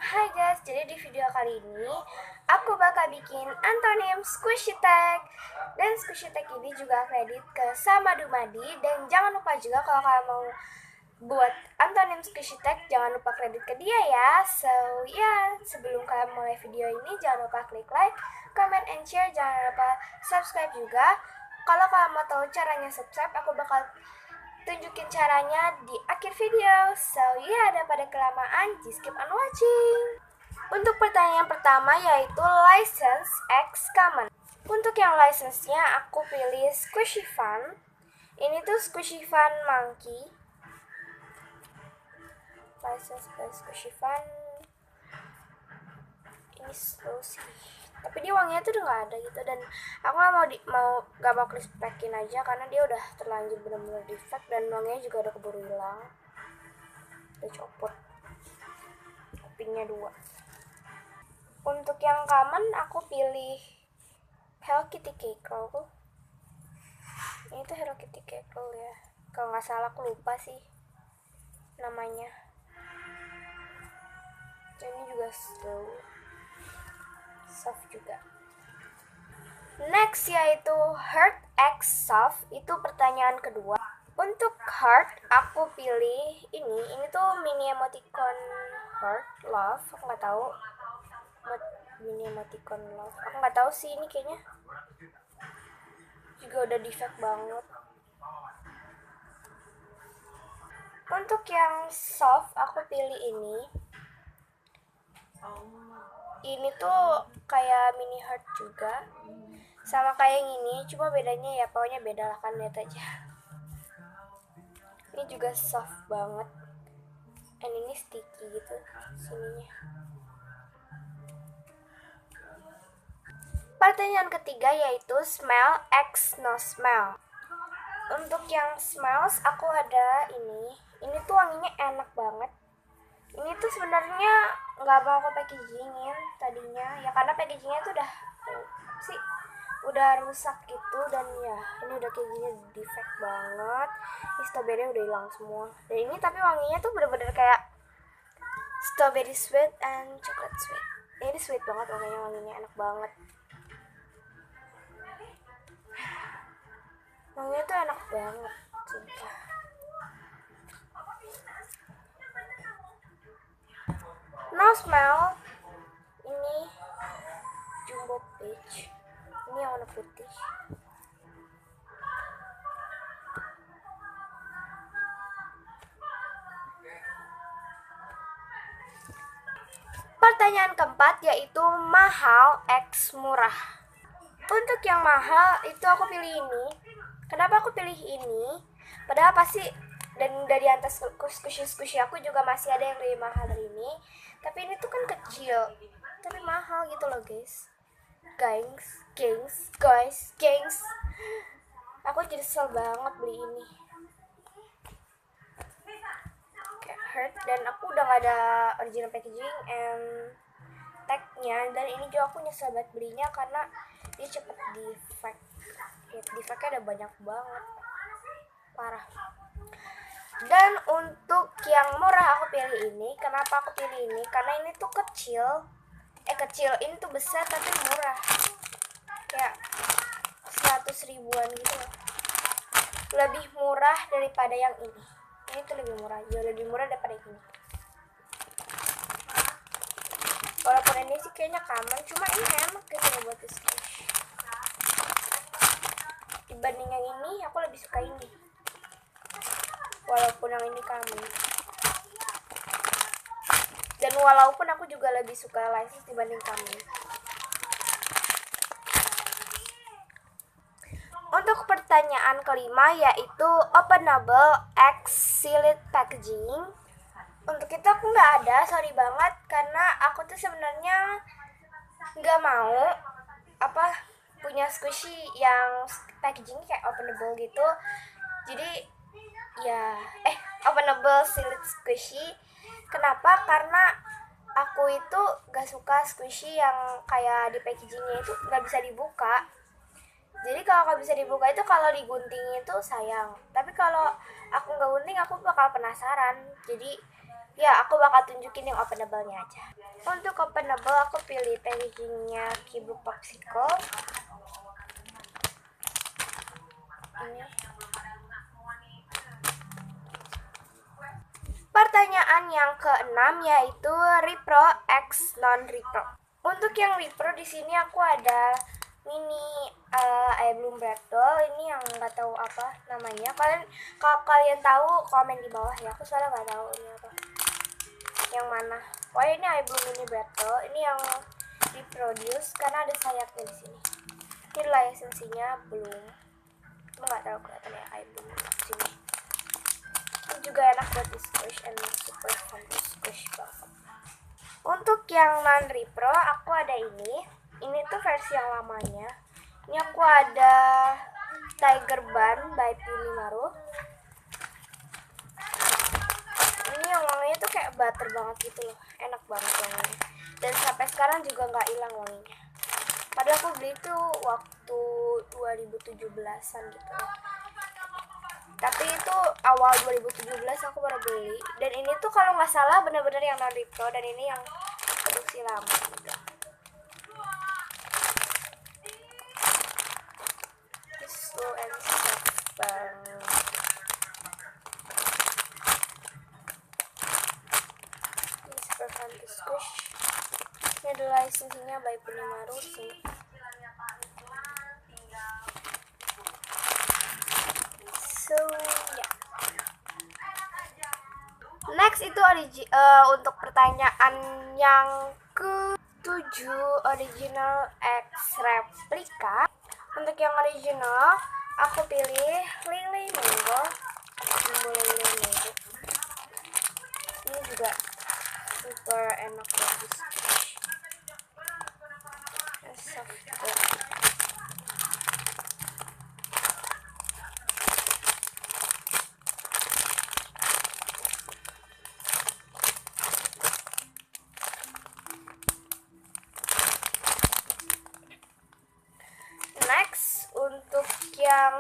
Hai guys, jadi di video kali ini aku bakal bikin antonim squishy tag. Dan squishy tag ini juga kredit ke Sama Dumadi. Dan jangan lupa juga kalau kalian mau buat antonim squishy tag, jangan lupa kredit ke dia ya. So ya, sebelum kalian mulai video ini jangan lupa klik like, comment, and share. Jangan lupa subscribe juga. Kalau kalian mau tahu caranya subscribe, aku bakal tunjukin caranya di akhir video. So ya, daripada kelamaan, just keep on watching. Untuk pertanyaan pertama yaitu license X common. Untuk yang license-nya aku pilih Squishy Fun. Ini tuh Squishy Fun Monkey. License by Squishy Fun. Ini slow sih, tapi dia wanginya tuh udah nggak ada gitu, dan aku nggak mau klik packin aja karena dia udah terlanjur benar-benar defect dan wanginya juga udah keburu hilang. Udah copot kupingnya 2. Untuk yang common aku pilih Hello Kitty Cackle. Ini tuh Hello Kitty Cackle ya, kalau nggak salah, aku lupa sih namanya. Dan ini juga slow, soft juga. Next yaitu Heart X Soft. Itu pertanyaan kedua. Untuk heart aku pilih ini tuh mini emoticon heart love. Aku nggak tahu mini emoticon love. Aku nggak tahu sih, ini kayaknya juga udah defect banget. Untuk yang soft aku pilih ini. Ini tuh kayak mini heart juga, sama kayak yang ini, cuma bedanya ya pokoknya beda lah, kan lihat aja. Ini juga soft banget, dan ini sticky gitu sininya. Pertanyaan ketiga yaitu smell X no smell. Untuk yang smells aku ada ini tuh wanginya enak banget. Ini tuh sebenarnya nggak mau aku packagingin tadinya ya, karena packagingnya tuh udah rusak gitu, dan ya ini udah kayak gini, defect banget. Ini strawberry udah hilang semua, dan ini tapi wanginya tuh bener-bener kayak strawberry sweet and chocolate sweet. Ini sweet banget wanginya enak banget. Wanginya tuh enak banget, sumpah. No smell, ini jumbo peach. Ini yang warna putih. Pertanyaan keempat yaitu mahal X murah. Untuk yang mahal itu aku pilih ini. Kenapa aku pilih ini? Padahal pasti, dan dari atas squishy aku juga masih ada yang lebih mahal dari ini. Tapi ini tuh kan kecil, tapi mahal gitu loh guys. Guys. Aku jadi kesel banget beli ini. Kayak hurt, dan aku udah gak ada original packaging and tagnya, dan ini juga aku nyesel banget belinya karena dia cepet defect. Defectnya ada banyak banget, parah. Dan untuk yang murah aku pilih ini. Kenapa aku pilih ini? Karena ini tuh kecil, ini tuh besar tapi murah, kayak 100 ribuan gitu loh. Lebih murah daripada yang ini. Ini tuh lebih murah, jauh lebih murah daripada ini. Walaupun ini sih kayaknya common, cuma ini enak gitu loh buat squish. Dibanding yang ini, aku lebih suka ini. Walaupun yang ini common. Dan walaupun aku juga lebih suka license dibanding common. Untuk pertanyaan kelima yaitu openable X sealed packaging. Untuk itu aku nggak ada, sorry banget, karena aku tuh sebenarnya nggak mau punya squishy yang packaging kayak openable gitu. Jadi ya openable sealed squishy. Kenapa? Karena aku itu gak suka squishy yang kayak di packagingnya itu nggak bisa dibuka. Jadi kalau nggak bisa dibuka itu, kalau digunting itu sayang. Tapi kalau aku nggak gunting, aku bakal penasaran. Jadi Ya, aku bakal tunjukin yang openable-nya aja. Untuk openable aku pilih packagingnya Kibu Popsicle. Ini. Pertanyaan yang keenam yaitu repro X non repro. Untuk yang repro di sini aku ada mini Bloom Bread Doll. Ini yang nggak tahu apa namanya. Kalau kalian tahu komen di bawah ya. Aku soalnya nggak tahu ini apa. Yang mana? Pokoknya ini Bloom Mini Bread Doll. Ini yang diproduce karena ada sayapnya di sini. Ini lisensinya belum. Cuma nggak tahu kelihatan ya Bloom di sini. Ini juga enak buat di squish and super fun to squish banget. Untuk yang non repro aku ada ini. Ini tuh versi yang lamanya. Ini aku ada Tiger Bun by Punimaru. Ini yang wanginya tuh kayak butter banget gitu loh, enak banget wanginya. Dan sampai sekarang juga nggak hilang wanginya. Padahal aku beli tuh waktu 2017-an gitu. Tapi itu awal 2017 aku baru beli. Dan ini tuh kalau nggak salah bener-bener yang non repro dan ini yang produksi lama juga. Slow and sabar. Ini super fun to squish. Ini ada lisensinya by Punimaru sih. So ya. Next itu untuk pertanyaan yang ke-7 original X replika. Untuk yang original aku pilih Lily Mango. Lily Mango. Ini juga super enak buat di squish. Next untuk yang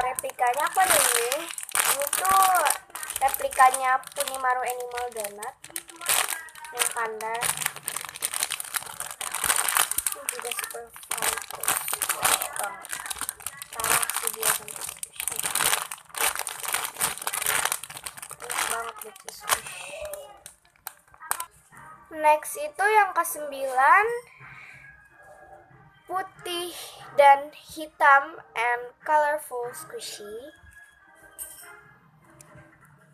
replikanya aku ada ini. Ini tuh replikanya Punimaru Animal Donut yang kandar. Ini juga super fun banget. Parah sih dia sampai squish. Enak banget buat squish. Next itu yang ke-9, putih dan hitam and colorful squishy.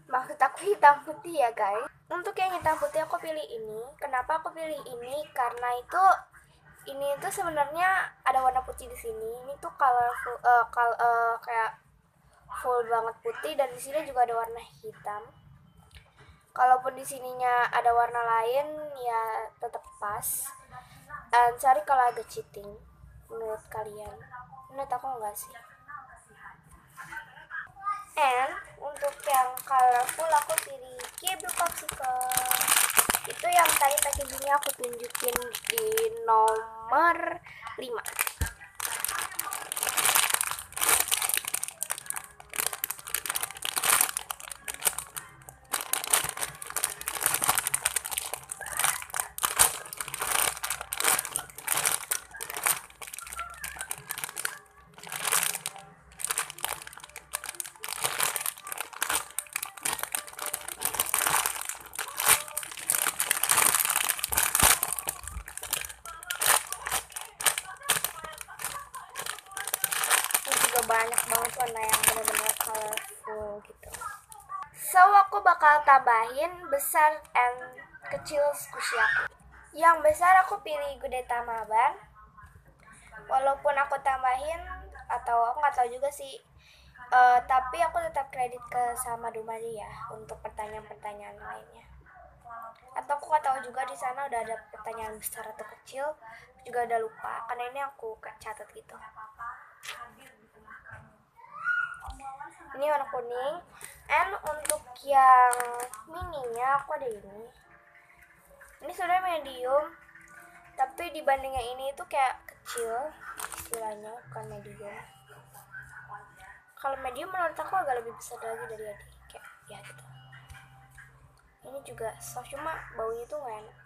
Maksud aku hitam putih ya guys. Untuk yang hitam putih aku pilih ini. Kenapa aku pilih ini? Karena ini tuh sebenarnya ada warna putih di sini. Ini tuh colorful kayak full banget putih dan di sini juga ada warna hitam. Kalaupun di sininya ada warna lain ya tetap pas. And sorry kalau agak cheating menurut kalian. Menurut aku enggak sih. And untuk yang colorful aku pilih Kibu Popsicle. Itu yang tadi packagingnya aku tunjukin di nomor 5. Banyak banget warna yang benar-benar colorful gitu. So aku bakal tambahin besar and kecil squishy aku. Yang besar aku pilih Gudetama Ban. Walaupun aku tambahin atau aku nggak tahu juga sih. Tapi aku tetap kredit ke sama Dumadi ya untuk pertanyaan-pertanyaan lainnya. Atau aku nggak tahu juga di sana udah ada pertanyaan besar atau kecil. Juga udah lupa karena ini aku catat gitu. Ini warna kuning. And untuk yang mininya aku ada ini. Ini sebenarnya medium, tapi dibanding yang ini itu kayak kecil istilahnya, bukan medium. Kalau medium menurut aku agak lebih besar lagi dari adik, kayak ya gitu. juga soft, cuma baunya tuh gak enak.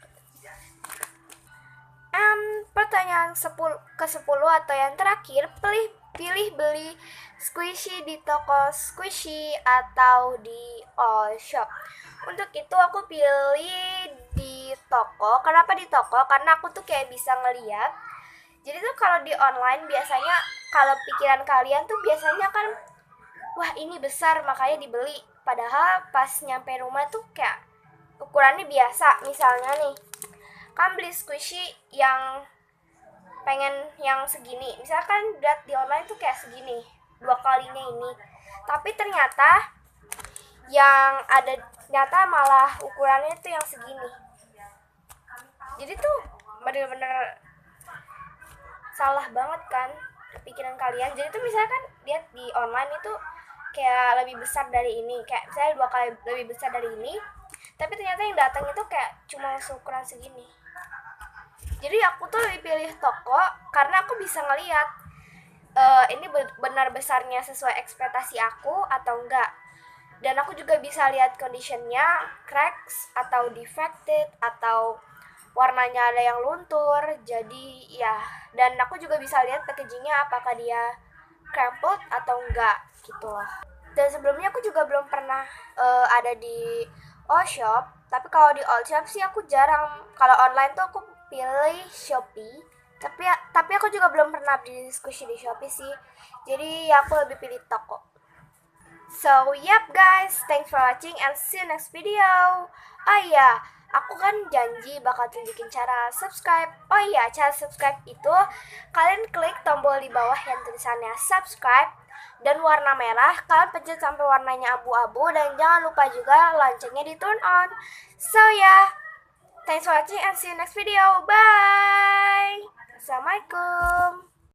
Pertanyaan ke-10 atau yang terakhir, pilih beli squishy di toko squishy atau di all shop. Untuk itu aku pilih di toko. Kenapa di toko? Karena aku tuh kayak bisa ngeliat. Jadi tuh kalau di online biasanya, kalau pikiran kalian tuh biasanya kan, wah ini besar makanya dibeli. Padahal pas nyampe rumah tuh kayak ukurannya biasa. Misalnya nih, kan beli squishy yang pengen yang segini, misalkan lihat di online tuh kayak segini, 2 kalinya ini, tapi ternyata yang ada ternyata malah ukurannya tuh yang segini. Jadi tuh bener-bener salah banget kan pikiran kalian. Jadi tuh misalkan lihat di online itu kayak lebih besar dari ini, kayak misalnya 2 kali lebih besar dari ini, tapi ternyata yang datang itu kayak cuma seukuran segini. Jadi aku tuh lebih pilih toko karena aku bisa ngelihat ini benar besarnya sesuai ekspektasi aku atau enggak. Dan aku juga bisa lihat conditionnya, cracks atau defected atau warnanya ada yang luntur. Jadi ya, dan aku juga bisa lihat packagingnya apakah dia crumpled atau enggak gitu loh. Dan sebelumnya aku juga belum pernah ada di all shop, tapi kalau di all shop sih aku jarang. Kalau online tuh aku pilih Shopee, tapi aku juga belum pernah beli squishy di Shopee sih. Jadi ya aku lebih pilih toko. So yep guys, thanks for watching and see you next video. Oh iya, aku kan janji bakal tunjukin cara subscribe. Oh iya, cara subscribe itu kalian klik tombol di bawah yang tulisannya subscribe dan warna merah, kalian pencet sampai warnanya abu-abu, dan jangan lupa juga loncengnya di turn on. So yeah, thanks for watching and see you next video. Bye. Assalamualaikum.